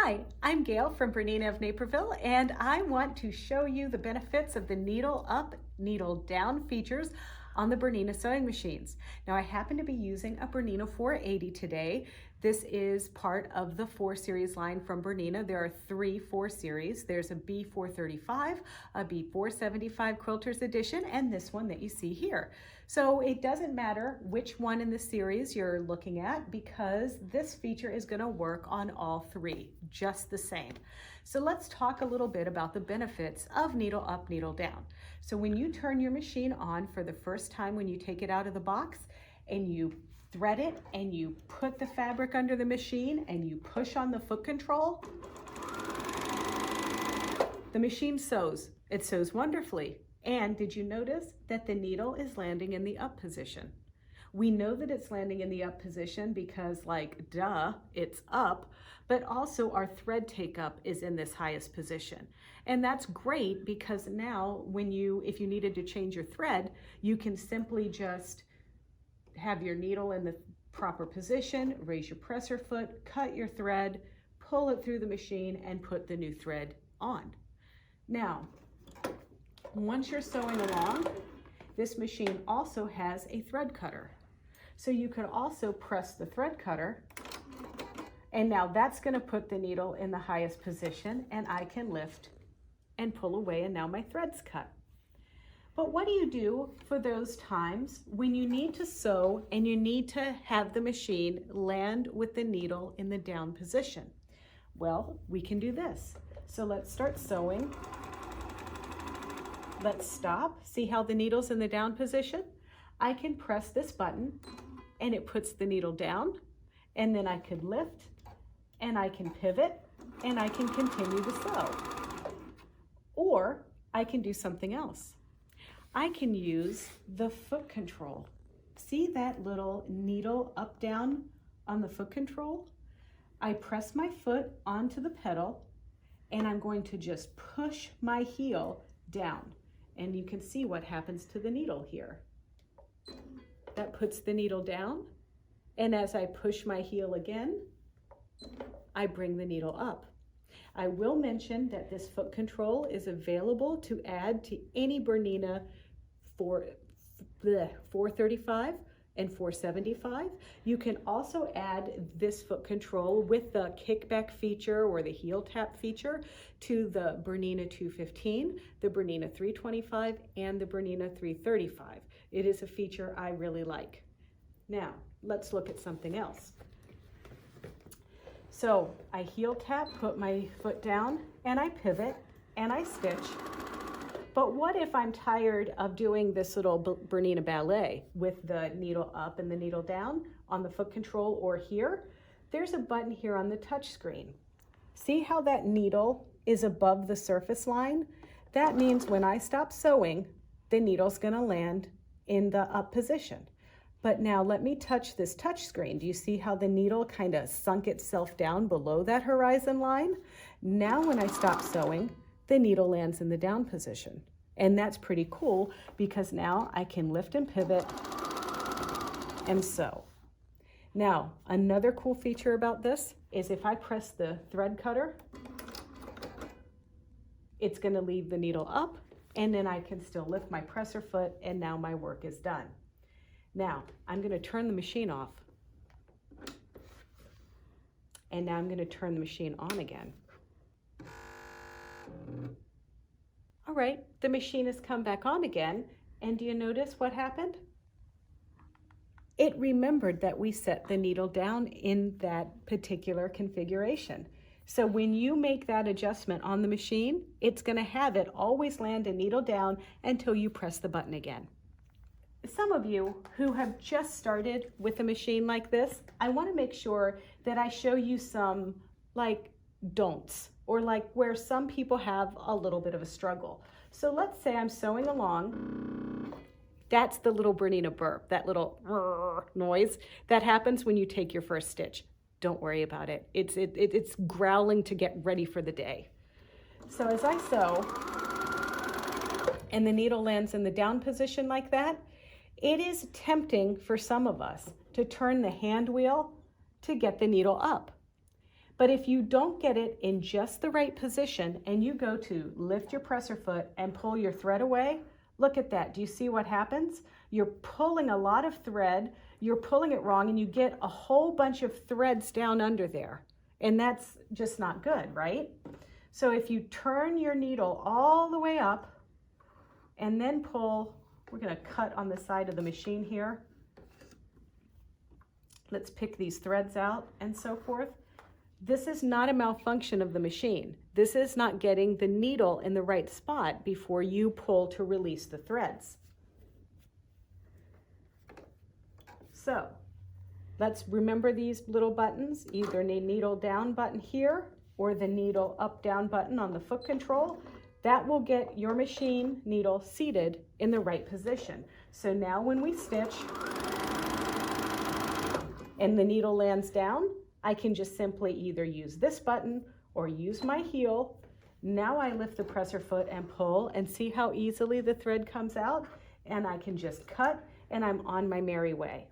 Hi, I'm Gayle from BERNINA of Naperville, and I want to show you the benefits of the needle up, needle down features on the BERNINA sewing machines. Now I happen to be using a BERNINA 480 today. This is part of the 4 series line from BERNINA. There are 3 4 series. There's a B435, a B475 Quilters Edition, and this one that you see here. So it doesn't matter which one in the series you're looking at because this feature is going to work on all 3 just the same. So let's talk a little bit about the benefits of needle up, needle down. So when you turn your machine on for the first time, when you take it out of the box and you thread it and you put the fabric under the machine and you push on the foot control, the machine sews. It sews wonderfully. And did you notice that the needle is landing in the up position? We know that it's landing in the up position because, like, duh, it's up, but also our thread take up is in this highest position. And that's great because now if you needed to change your thread, you can simply just have your needle in the proper position, raise your presser foot, cut your thread, pull it through the machine, and put the new thread on. Now, once you're sewing along, this machine also has a thread cutter. So you could also press the thread cutter, and now that's going to put the needle in the highest position, and I can lift and pull away, and now my thread's cut. But what do you do for those times when you need to sew and you need to have the machine land with the needle in the down position? Well, we can do this. So let's start sewing. Let's stop. See how the needle's in the down position? I can press this button and it puts the needle down, and then I could lift and I can pivot and I can continue to sew. Or I can do something else. I can use the foot control. See that little needle up down on the foot control? I press my foot onto the pedal and I'm going to just push my heel down. And you can see what happens to the needle here. That puts the needle down, and as I push my heel again, I bring the needle up. I will mention that this foot control is available to add to any BERNINA 435 and 475. You can also add this foot control with the kickback feature or the heel tap feature to the BERNINA 215, the BERNINA 325, and the BERNINA 335. It is a feature I really like. Now, let's look at something else. So I heel tap, put my foot down, and I pivot, and I stitch. But what if I'm tired of doing this little BERNINA ballet with the needle up and the needle down on the foot control or here? There's a button here on the touch screen. See how that needle is above the surface line? That means when I stop sewing, the needle's gonna land in the up position. But now let me touch this touch screen. Do you see how the needle kind of sunk itself down below that horizon line? Now when I stop sewing, the needle lands in the down position. And that's pretty cool because now I can lift and pivot and sew. Now, another cool feature about this is if I press the thread cutter, it's gonna leave the needle up, and then I can still lift my presser foot, and now my work is done. Now, I'm gonna turn the machine off. And now I'm gonna turn the machine on again. All right, the machine has come back on again, and do you notice what happened? It remembered that we set the needle down in that particular configuration. So when you make that adjustment on the machine, it's gonna have it always land a needle down until you press the button again. Some of you who have just started with a machine like this, I wanna make sure that I show you some don'ts, or where some people have a little bit of a struggle. So let's say I'm sewing along. That's the little BERNINA burp, that little noise that happens when you take your first stitch. Don't worry about it. It's growling to get ready for the day. So as I sew and the needle lands in the down position like that, it is tempting for some of us to turn the hand wheel to get the needle up. But if you don't get it in just the right position and you go to lift your presser foot and pull your thread away, look at that. Do you see what happens? You're pulling a lot of thread, you're pulling it wrong, and you get a whole bunch of threads down under there. And that's just not good, right? So if you turn your needle all the way up and then pull, we're going to cut on the side of the machine here. Let's pick these threads out and so forth. This is not a malfunction of the machine. This is not getting the needle in the right spot before you pull to release the threads. So let's remember these little buttons, either the needle down button here or the needle up down button on the foot control. That will get your machine needle seated in the right position. So now when we stitch and the needle lands down, I can just simply either use this button or use my heel. Now I lift the presser foot and pull, and see how easily the thread comes out, and I can just cut and I'm on my merry way.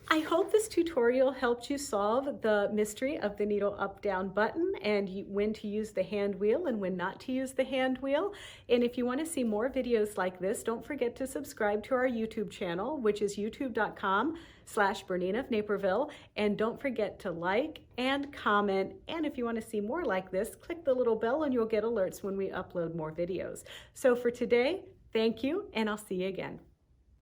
I hope this tutorial helped you solve the mystery of the needle up down button and when to use the hand wheel and when not to use the hand wheel. And if you want to see more videos like this, don't forget to subscribe to our YouTube channel, which is youtube.com/Bernina of Naperville. And don't forget to like and comment. And if you want to see more like this, click the little bell and you'll get alerts when we upload more videos. So for today, thank you, and I'll see you again.